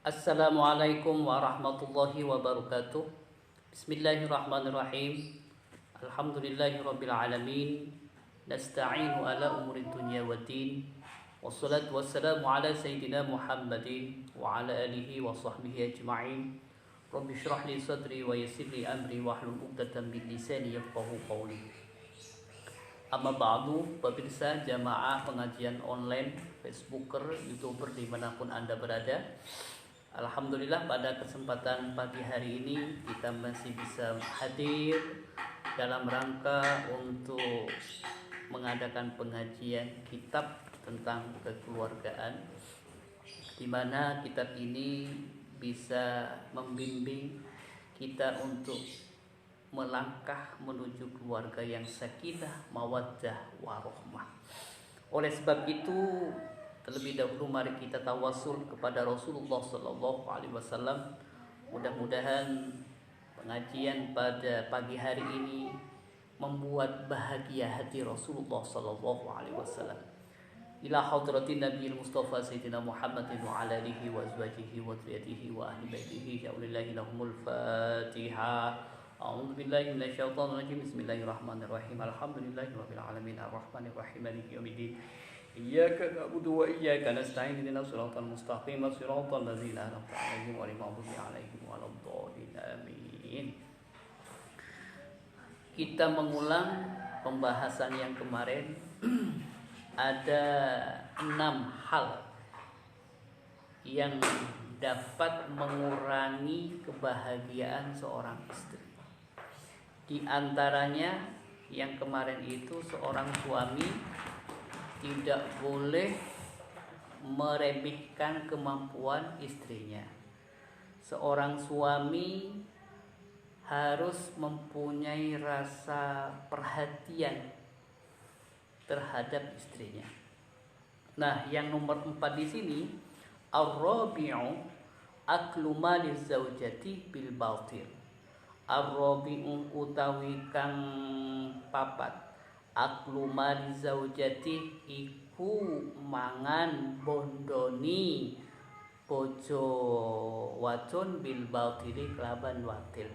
Assalamualaikum warahmatullahi wabarakatuh. Bismillahirrahmanirrahim. Alhamdulillahirabbil alamin. Nasta'inu ala umuri dunya waddin. Wassalatu wassalamu ala sayyidina Muhammadin wa ala alihi wa sahbihi ajma'in. Rabbi shrah li sadri wa yassir li amri wahlul 'uqdatam min lisani yafqahu qawli. Amma ba'du, pemirsa jamaah pengajian online, Facebooker, YouTuber dimanapun Anda berada. Alhamdulillah pada kesempatan pagi hari ini kita masih bisa hadir dalam rangka untuk mengadakan pengajian kitab tentang kekeluargaan, di mana kitab ini bisa membimbing kita untuk melangkah menuju keluarga yang sakinah, mawaddah, warahmah. Oleh sebab itu, terlebih dahulu mari kita tawasul kepada Rasulullah sallallahu alaihi wasallam. Mudah-mudahan pengajian pada pagi hari ini membuat bahagia hati Rasulullah sallallahu alaihi wasallam. Ila hadratin Nabiyil Mustafa Sayyidina Muhammadin wa ala alihi wa azwajihi wa dzurriyyatihi wa ahli baitihi ja'ulillahi lahumul Fatihah. A'udzu billahi minasyaitonir rajim. Bismillahirrahmanirrahim. Alhamdulillahirabbil alamin arrahmanir rahim maliki yaumiddin. Iyyaka na'budu wa iyyaka nasta'in ihdinas siratal mustaqim siratal ladzina an'amta 'alaihim ghairil maghdubi alaihim waladdallin. Amin. Kita mengulang pembahasan yang kemarin. Ada 6 hal yang dapat mengurangi kebahagiaan seorang istri. Di antaranya yang kemarin itu, seorang suami tidak boleh meremehkan kemampuan istrinya. Seorang suami harus mempunyai rasa perhatian terhadap istrinya. Nah, yang nomor 4 di sini, ar-rabi'u aklu maliz zaujati bil batil. Ar-rabi'u utawi kang papat, aklu maliz zaujati iku mangan bondoni bojo wadon bil batili kelaban watil.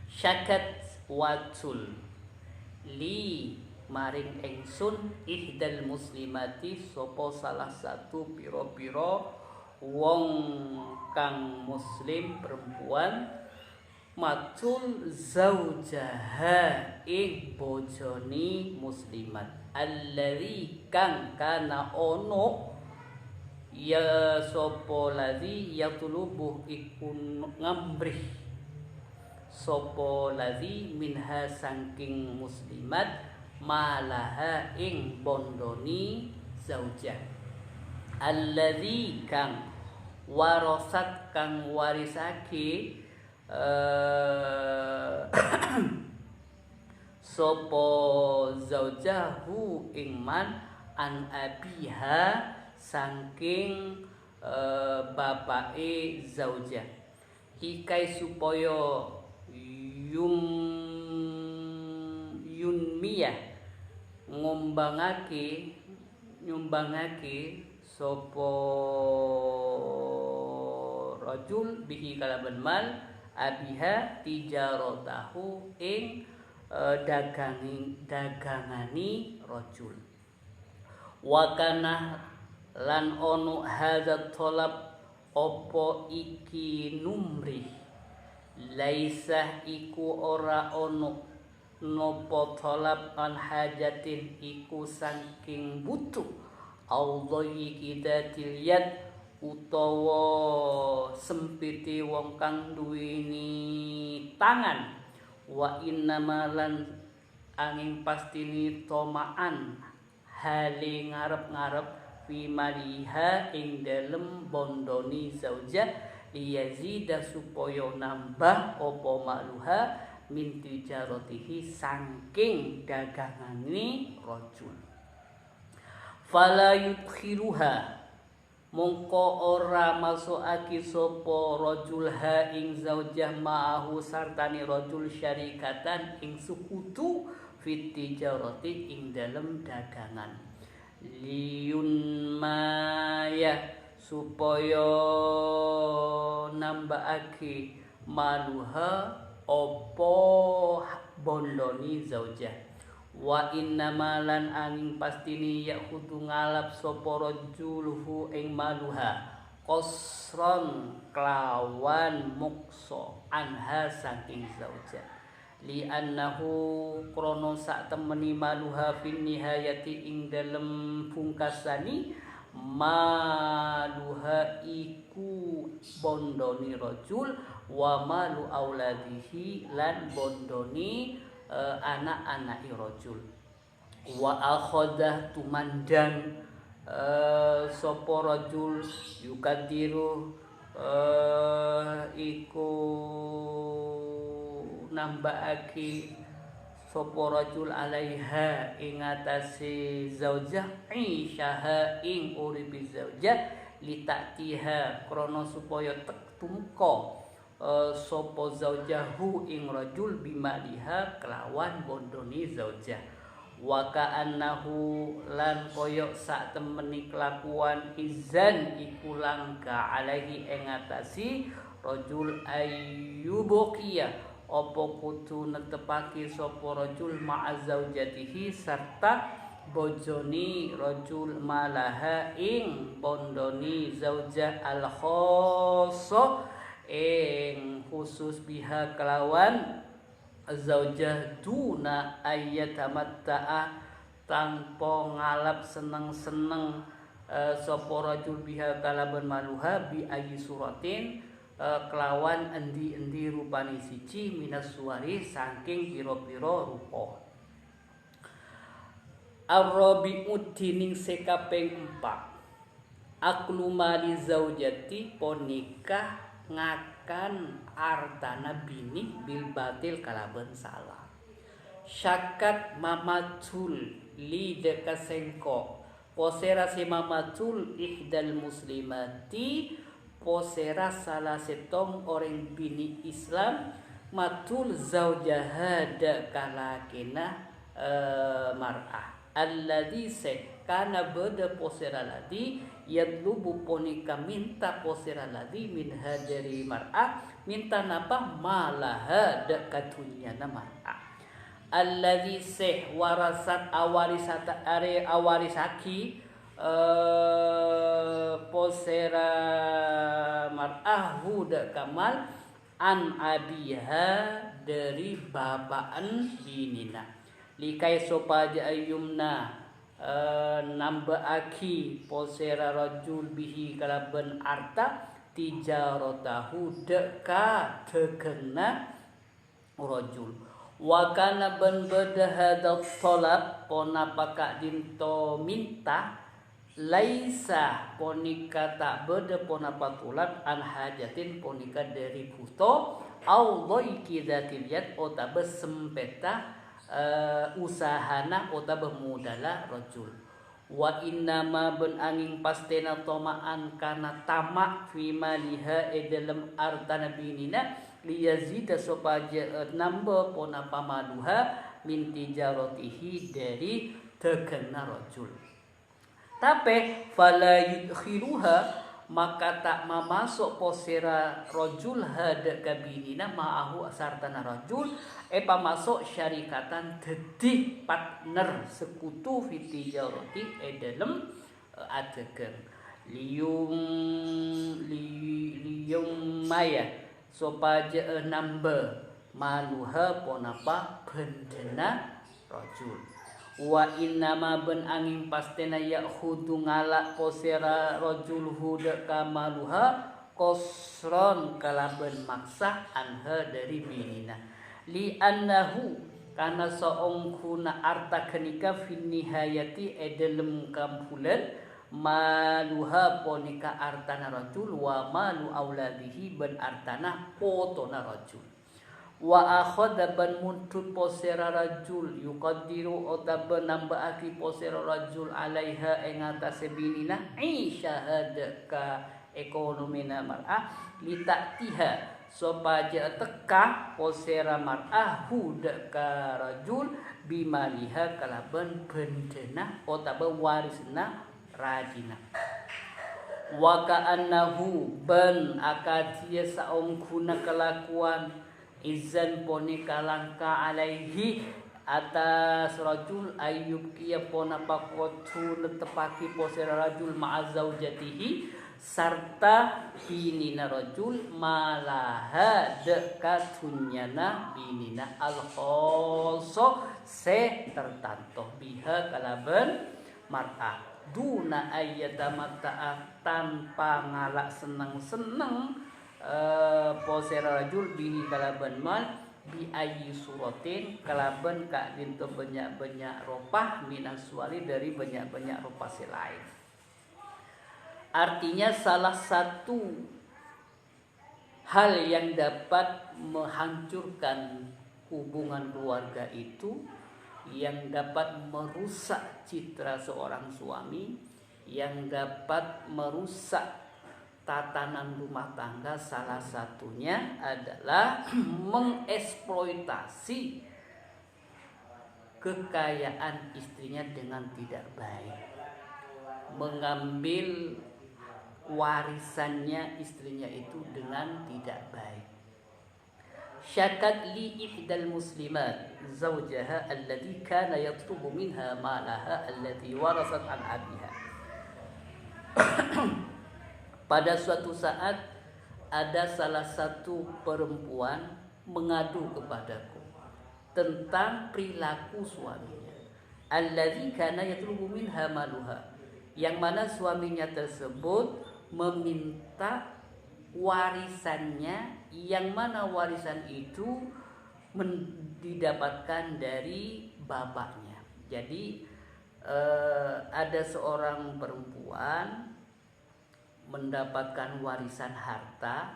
Syakat watul li maring engsun ihdal muslimati sopo salah satu piro-piro wong kang muslim perempuan matul zaujaha ing bojoni muslimat alladzi kang kana ono ya sopo ladzi yatulubuh ikun ngambrih sopo ladzi minha saking muslimat malaha ing bondoni zaujah alladzi kang warasat kang warisake sopo zaujahu ing man an abiha saking bapake zaujah ikai supaya yunmiyah nyumbangake sopo rajul bihi kalaban mal abiha tijaratahu ing dagangani rajul. Wa kana lan ono hadzal talab opo iki numrih laisah iku ora ono nopo talab an hajatin iku saking butuh audhoi kita tiliat utawa sempiti wong kang duweni tangan wa innamalan angin pastini tomaan hale ngarep-ngarep fi maliha ing dalem bondoni zaujah liyazida supaya nambah apa makluha min tijaratihi saking dagangane rajul. Fala yudkhiluha mongko ora masukake sapa rajul ha ing zaujah ma'ahu sartani rajul syarikatan ing sekutu fit tijarati ing dalem dagangan liyun maya supaya nambahake maluha opo bondoni zaujah. Wa innama lan angin pastini yakudu ngalap sapa rajuluhu ing maluha qasron kelawan muksa anha saking zaujah. Li annahu krono sak temeni maluha fin nihayati ing dalem pungkasani maluha iku bondoni rajul wa malu auladihi lan bondoni anak-anake rajul. Wa akhadah tumandang sapa rajul yukadiru iku nambahake sapa rajul alaiha ing atase zaujah isyaha ing uripi zaujah litatiha krana supaya tumeka sapa zaujahu ing rajul bimaliha kelawan bondoni zaujah. Wa ka'annahu lan koyok sak temeni kelakuan izan iku langka alaihi ing atasi rajul ayyubuqiyah apa kudu netepake sapa rajul ma'a zaujatihi sarta bojoni rajul malaha ing bondoni zaujah al khassa ing khusus biha kelawan zaujah duna ayyatamatta'a tanpa ngalap seneng-seneng sapa rajul biha kalaban maluha bi ayyi suratin kelawan endi-endi rupane siji minas suwari saking pira-pira rupa. Ar-rabi'u dining sekaping 4 aklu mali zaujati ponikah ngakan artana bini bil batil kalaban salah. Syakat mamatul li dekasengko posera si mamatul ihdal muslimati posera salah setong orang bini Islam matul zaujaha kalakina mar'ah alladhi kana beda posera ladi yadlubu ponika minta posera ladi minha dari mar'ah minta napa malaha katunyana mar'ah alladhi warasat awarisaki posera mar'ahu kamal an abiha dari bapaan binina likai sopaja ayyumna nambahaki posera rajul bihi kalaban arta tijaratahu deka tegena rajul wa kana ban badahadat talab ponapaka dinto minta laisa ponika tak beda ponapa tulat an hajatin ponika dari buto au dhaiki dzatil yad otabe sempeta usahana otabe mudala rajul wa innama ben angin pastena tomaan kana tamak fi maliha dalam artana binina liyazida sopaja namba ponapa maluha min tijaratihi dari tegena rajul. Tapi fala yudkhiluha maka tak memasuk posera rajul hada kabinina ma'ahu sartana rajul pamasuk syarikatan dadi partner sekutu fi tijarati dalam adegan liyum maya sopaja namba maluha ponapa bendena rajul. Wa innama ben angin pastena yakhudu ngalak posera rajul huda kamaluha kosron kalaban maksah anha dari binina li annahu kana saongkuna arta kenika fin nihayati edelem kampulan maluha ponika artana rajul wa malu auladihi ben artana potona rajul wa akhadha ban muntut posera rajul yuqaddiru otabe nambaaki posera rajul alaiha ing atase binina isyahada ka ekonomina mar'ah litaktiha sopaja teka posera mar'ah huda ka rajul bimaliha kalaban bendena otabe warisna rajina wa ka'annahu ban akadia saungkuna kelakuan izan poni kalangka alaihi atas rajul ayyub kia pona pakotu netepaki pose rajul ma'azaujatihi sarta binina rajul malaha dekatunyana binina al-khoso se tertantoh biha kalaban mar'ah duna ayyata mata'ah tanpa ngalak seneng-seneng pose rajul bini kalaban mal bi ayyi suratin kalaban kak dinto banyak-banyak ropah minas suali dari banyak-banyak ropah selain. Artinya salah satu hal yang dapat menghancurkan hubungan keluarga itu, yang dapat merusak citra seorang suami, yang dapat merusak tatanan rumah tangga, salah satunya adalah mengeksploitasi kekayaan istrinya dengan tidak baik, mengambil warisannya istrinya itu dengan tidak baik. Syakat li ihdal muslimat zawjaha alladhi kana yatlubu minha malaha alladhi warasat an abiha. Pada suatu saat ada salah satu perempuan mengadu kepadaku tentang perilaku suaminya. Alladzi kana yatlubu minha maluha, yang mana suaminya tersebut meminta warisannya, yang mana warisan itu didapatkan dari bapaknya. Jadi ada seorang perempuan mendapatkan warisan harta,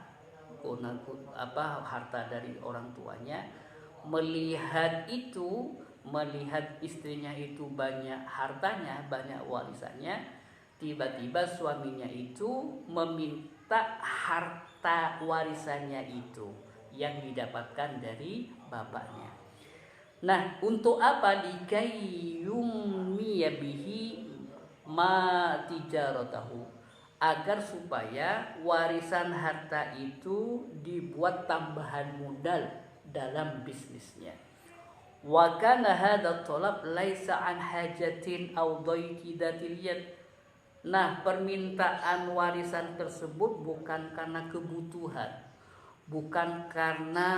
harta dari orang tuanya. Melihat istrinya itu banyak hartanya, banyak warisannya, tiba-tiba suaminya itu meminta harta warisannya itu yang didapatkan dari bapaknya. Nah, untuk apa? Likayummiya bihi ma tijaratahu, agar supaya warisan harta itu dibuat tambahan modal dalam bisnisnya. Wa kana hadha talab laisa an hajatin aw dhayqi dhatil yad. Nah, permintaan warisan tersebut bukan karena kebutuhan, bukan karena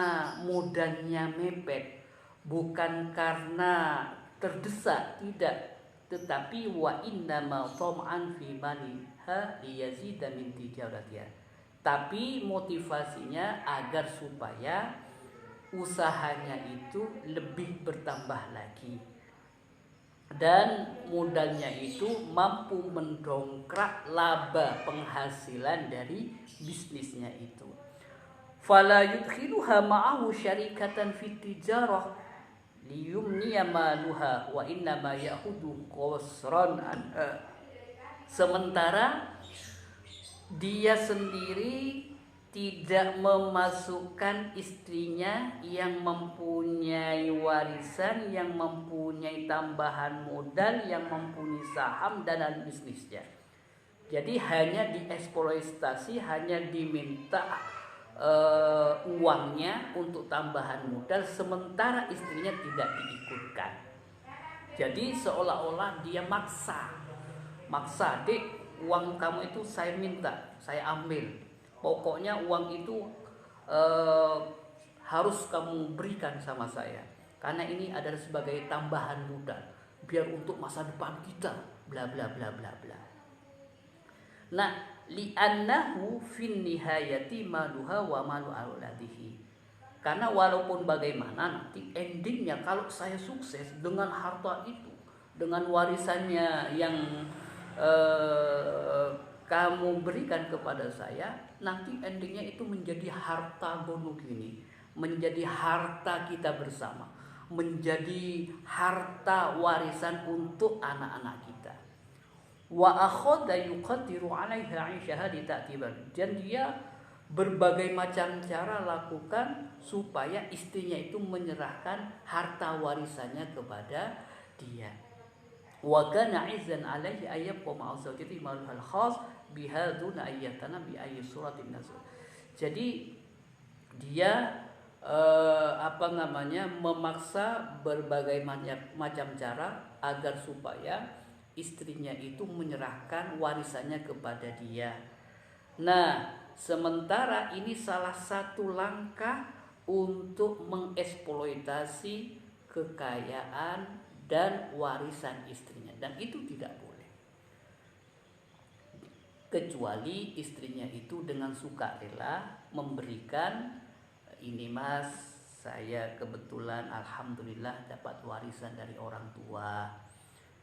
modalnya mepet, bukan karena terdesak, tidak, tetapi wa innama tam'an fi maliha liyazida min tijaratiha. Tapi motivasinya agar supaya usahanya itu lebih bertambah lagi dan modalnya itu mampu mendongkrak laba penghasilan dari bisnisnya itu. Fala yudkhiluha ma'ahu syarikatan fit tijarah liyumniya maluha wa innama ya'khudhu qasran anha. Sementara dia sendiri tidak memasukkan istrinya yang mempunyai warisan, yang mempunyai tambahan modal, yang mempunyai saham dalam bisnisnya. Jadi hanya dieksploitasi, hanya diminta uangnya untuk tambahan modal, sementara istrinya tidak diikutkan. Jadi seolah-olah dia maksa, dek, uang kamu itu saya minta, saya ambil. Pokoknya uang itu harus kamu berikan sama saya, karena ini adalah sebagai tambahan modal, biar untuk masa depan kita, bla bla bla bla bla. Nah, li'annahu fin nihayati maluha wa malu auladihi. Karena walaupun bagaimana nanti endingnya, kalau saya sukses dengan harta itu, dengan warisannya yang kamu berikan kepada saya, nanti endingnya itu menjadi harta gonuk ini, menjadi harta kita bersama, menjadi harta warisan untuk anak-anak kita. Wa akhadha yuqaddiru 'alaiha 'aishaha lita'tibar. Dan dia berbagai macam cara lakukan supaya istrinya itu menyerahkan harta warisannya kepada dia. wa kana izzan alaihi ayyabqa ma'a zawjati maluhal khas biha duna ayyatana bi ayyi suratin nazal. Jadi dia memaksa berbagai macam cara agar supaya istrinya itu menyerahkan warisannya kepada dia. Nah, sementara ini salah satu langkah untuk mengeksploitasi kekayaan dan warisan istrinya, dan itu tidak boleh. Kecuali istrinya itu dengan sukarela memberikan, ini mas, saya kebetulan alhamdulillah dapat warisan dari orang tua.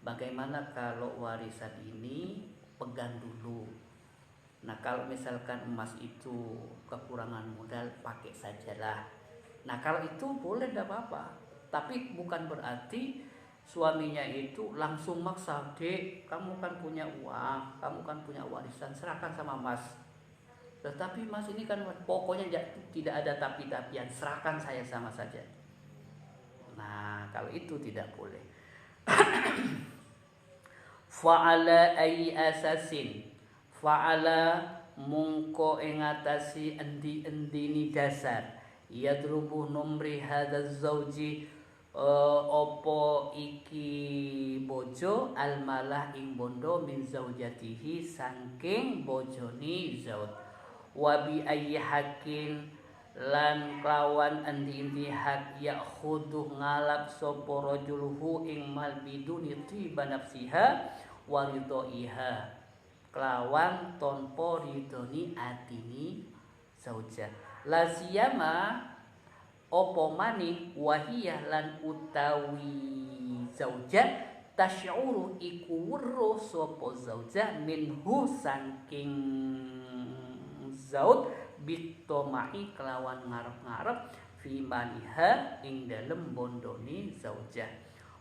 Bagaimana kalau warisan ini pegang dulu? Nah, kalau misalkan emas itu kekurangan modal, pakai sajalah. Nah, kalau itu boleh, tidak apa-apa. Tapi bukan berarti suaminya itu langsung maksa, dek, kamu kan punya uang, kamu kan punya warisan, serahkan sama mas. Tetapi mas ini kan pokoknya tidak ada tapi-tapian, serahkan saya sama saja. Nah, kalau itu tidak boleh. Fa'ala ay asasin, fa'ala mungko ingatasi endi-endini dasar yadrubu numri hadaz zauji opo iki bojo almalah ing bondo min zaujatihi saking bojoni zaud wabi ayyi hakin lan kelawan endi-endi hak yakhuduh ngalap sapa rajulhu ing mal biduni tiba nafsiha wa ridaiha kelawan tanpa ridoni atini zauja laziyama opo maning wahiyah lan utawi zauja tasyuru iku weruh sapa zauja minhu saking zaud bitomai kelawan ngarep-ngarep fi maniha ing dalem bondoni zaujah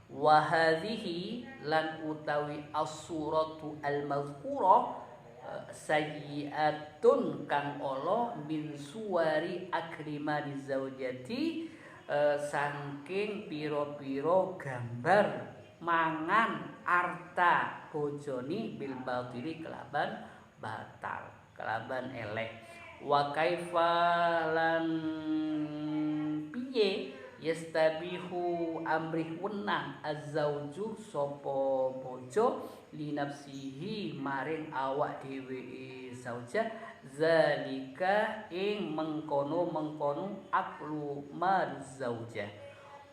wa hadhihi lan utawi as-suratu al-mazkurah sayyi'atun kang olo min suwari akrimani zaujati saking piro-piro gambar mangan arta bojoni bil batili kelaban batal kelaban elek wa kaifa lan piye yastabihu amrih wenang azzauju sapa bojo li nafsihi maring awak dhewe zauja zalika ing mengkono aklu mar zauja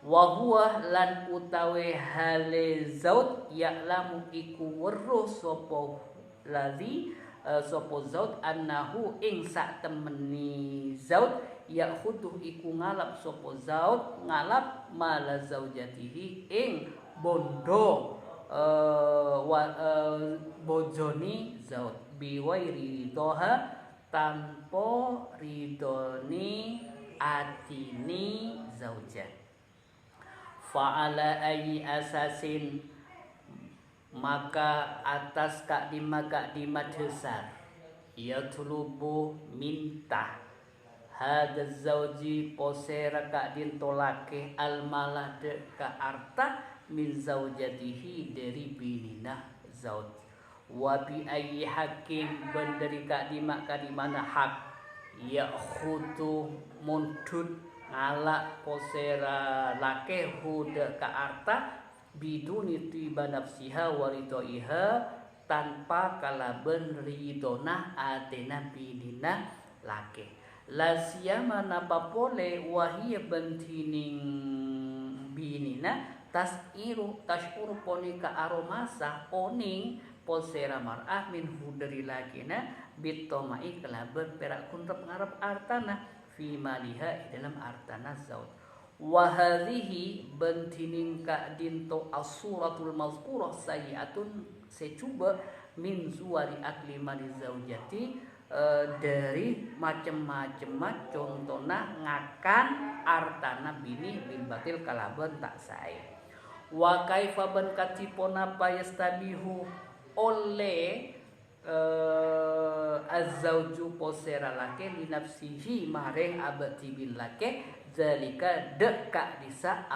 wa huwa lan utawi hale zaud ya'lamu iku weruh sapa ladzi sapa zaud annahu ing sak temeni zaud yakhuduh iku ngalap sapa zaud ngalap mala zaujatihi ing bondo bojoni zaud biwairi ridoha tanpa ridoni atini zauja fa'ala ayi asasin maka atas kakdima dasar ia tulubu minta hada zauji posera kakdin tolake almalah de ka arta min zaujatihi dari binina zauj wabi ayi hakim benderi kakdima kadimana hak ia khutu mundut ngalak posera lake huda ka arta biduni tiba nafsiha wa ridaiha tanpa kalaben ridona atena binina lake lasiyama napa pole wahia bentining binina tashuru ponika aromasa oning posera mar'ah min hudari lakina bitomai kalaben perak kunrep ngarep artana fi maliha dalam artana zaud wa hadhihi bentining ka dinto as-suratul mazkurah sayyi'atun secuba min suwari akli mali zaujati dari macam-macam contohna ngakan artana bini bil batil kalaban tak sae wa kaifa ban katipona payastabihu oleh az-zauju posera lake li nafsihi maring abati bil lake zalika deka disa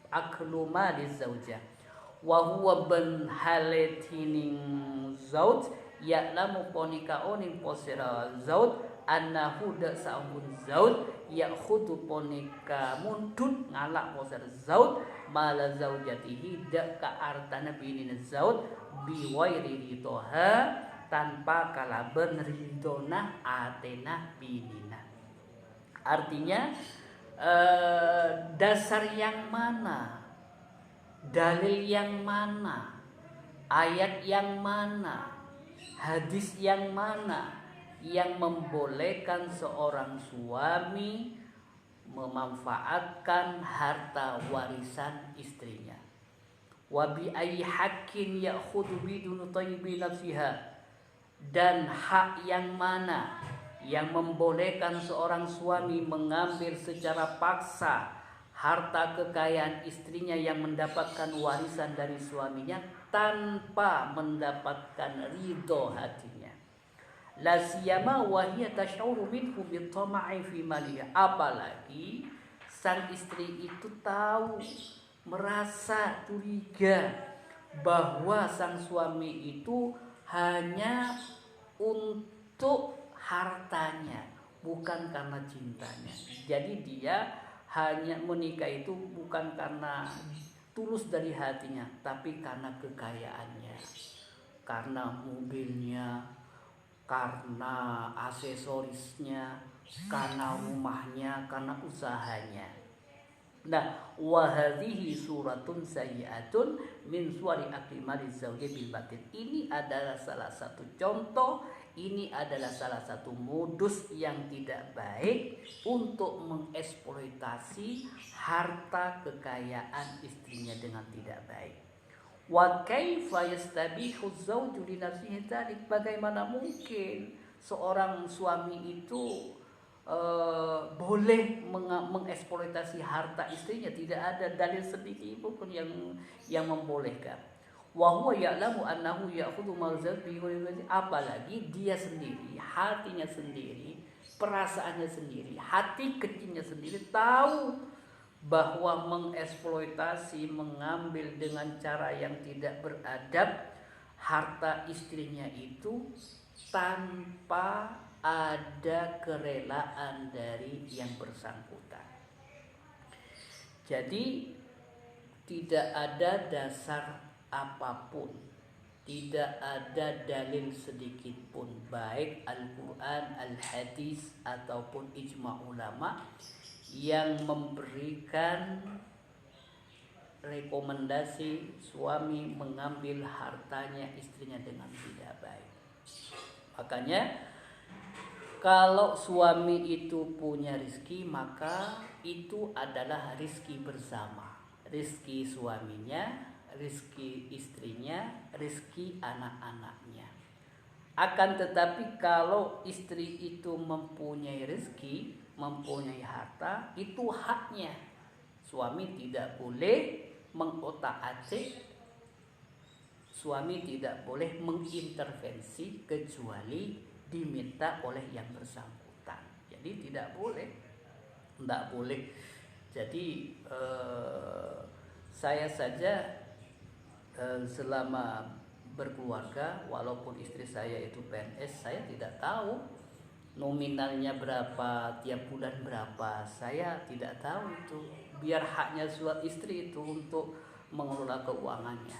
akluma lizauja wa huwa ben haletining zaud ya'lamu ponika oning posira zaud annahu da saumun zaud ya'khudu ponika mundut ngalak posira zaud mala zaujatihi da ka artana binin zaud biwairi ridoha tanpa kalaben ridona atena binina. Artinya dasar yang mana, dalil yang mana, ayat yang mana, hadis yang mana yang membolehkan seorang suami memanfaatkan harta warisan istrinya. Wa bi ayyi haqqin ya'khudhu bidun thayyibi nafsiha, dan hak yang mana yang membolehkan seorang suami mengambil secara paksa harta kekayaan istrinya yang mendapatkan warisan dari suaminya tanpa mendapatkan ridho hatinya. La siyama wa hiya tash'uru minhu bitama'i fi maliha, apalagi sang istri itu tahu, merasa curiga bahwa sang suami itu hanya untuk hartanya, bukan karena cintanya. Jadi dia hanya menikah itu bukan karena tulus dari hatinya, tapi karena kekayaannya, karena mobilnya, karena aksesorisnya, karena rumahnya, karena usahanya. Nah, wa hadhihi suratun sayyi'atun min suwari aklimali zawji bil batin. Ini adalah salah satu contoh, ini adalah salah satu modus yang tidak baik untuk mengeksploitasi harta kekayaan istrinya dengan tidak baik. Wa kaifa yastabihu zawju li nafsihi dzalik? Bagaimana mungkin seorang suami itu boleh mengeksploitasi harta istrinya? Tidak ada dalil sedikit pun yang membolehkan. Wa huwa ya'lamu annahu ya'khudhu marzati, apalagi dia sendiri, hatinya sendiri, perasaannya sendiri, hati kecilnya sendiri tahu bahwa mengeksploitasi, mengambil dengan cara yang tidak beradab harta istrinya itu tanpa ada kerelaan dari yang bersangkutan. Jadi tidak ada dasar apapun, tidak ada dalil sedikit pun, baik Al-Quran, Al-Hadis ataupun ijma ulama yang memberikan rekomendasi suami mengambil hartanya istrinya dengan tidak baik. Makanya kalau suami itu punya rizki, maka itu adalah rizki bersama. Rizki suaminya, rizki istrinya, rizki anak-anaknya. Akan tetapi kalau istri itu mempunyai rizki, mempunyai harta, itu haknya. Suami tidak boleh mengotak-atik, suami tidak boleh mengintervensi kecuali diminta oleh yang bersangkutan. Jadi tidak boleh, tidak boleh. Jadi saya saja selama berkeluarga, walaupun istri saya itu PNS, saya tidak tahu nominalnya berapa, tiap bulan berapa, saya tidak tahu itu. Biar haknya suami istri itu untuk mengelola keuangannya.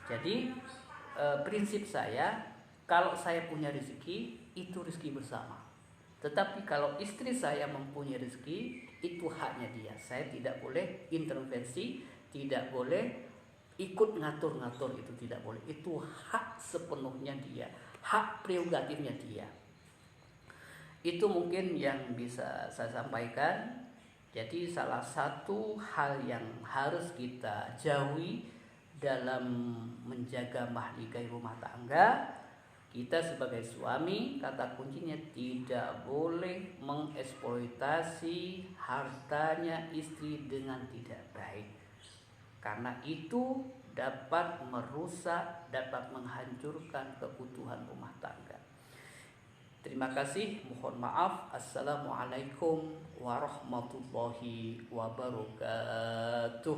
Jadi prinsip saya, kalau saya punya rezeki, itu rezeki bersama. Tetapi kalau istri saya mempunyai rezeki, itu haknya dia. Saya tidak boleh intervensi, tidak boleh ikut ngatur-ngatur, itu tidak boleh. Itu hak sepenuhnya dia, hak prerogatifnya dia. Itu mungkin yang bisa saya sampaikan. Jadi salah satu hal yang harus kita jauhi dalam menjaga mahligai rumah tangga, kita sebagai suami, kata kuncinya tidak boleh mengeksploitasi hartanya istri dengan tidak baik. Karena itu dapat merusak, dapat menghancurkan keutuhan rumah tangga. Terima kasih, mohon maaf. Assalamualaikum warahmatullahi wabarakatuh.